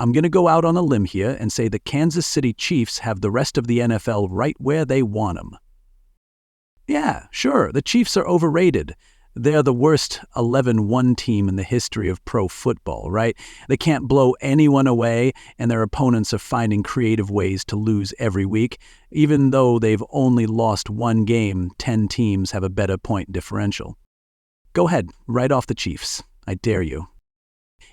I'm going to go out on a limb here and say the Kansas City Chiefs have the rest of the NFL right where they want them. Yeah, sure, the Chiefs are overrated. They're the worst 11-1 team in the history of pro football, right? They can't blow anyone away, and their opponents are finding creative ways to lose every week. Even though they've only lost one game, 10 teams have a better point differential. Go ahead, write off the Chiefs. I dare you.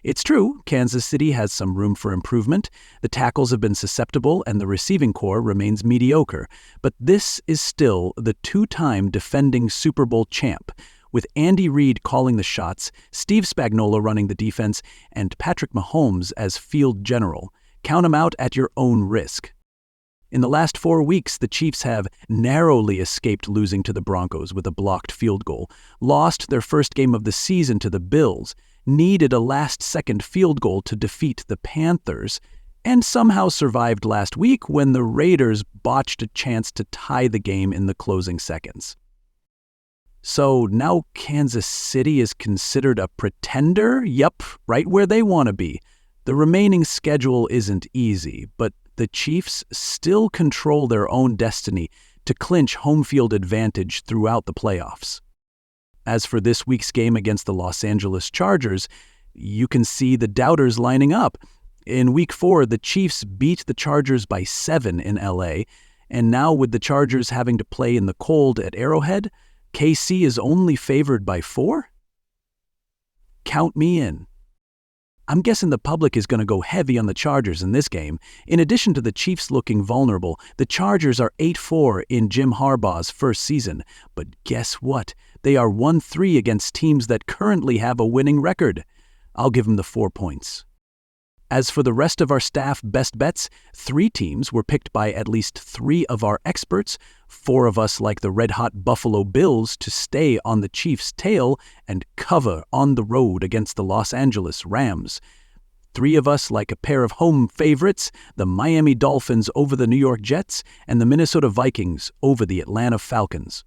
It's true, Kansas City has some room for improvement. The tackles have been susceptible and the receiving core remains mediocre. But this is still the two-time defending Super Bowl champ, with Andy Reid calling the shots, Steve Spagnuolo running the defense, and Patrick Mahomes as field general. Count them out at your own risk. In the last 4 weeks, the Chiefs have narrowly escaped losing to the Broncos with a blocked field goal, lost their first game of the season to the Bills, needed a last-second field goal to defeat the Panthers, and somehow survived last week when the Raiders botched a chance to tie the game in the closing seconds. So now Kansas City is considered a pretender? Yup, right where they want to be. The remaining schedule isn't easy, but the Chiefs still control their own destiny to clinch home field advantage throughout the playoffs. As for this week's game against the Los Angeles Chargers, you can see the doubters lining up. In Week 4, the Chiefs beat the Chargers by 7 in LA, and now with the Chargers having to play in the cold at Arrowhead, KC is only favored by 4? Count me in. I'm guessing the public is going to go heavy on the Chargers in this game. In addition to the Chiefs looking vulnerable, the Chargers are 8-4 in Jim Harbaugh's first season. But guess what? They are 1-3 against teams that currently have a winning record. I'll give them the 4 points. As for the rest of our staff best bets, 3 teams were picked by at least 3 of our experts. 4 of us like the red-hot Buffalo Bills to stay on the Chiefs' tail and cover on the road against the Los Angeles Rams. 3 of us like a pair of home favorites, the Miami Dolphins over the New York Jets and the Minnesota Vikings over the Atlanta Falcons.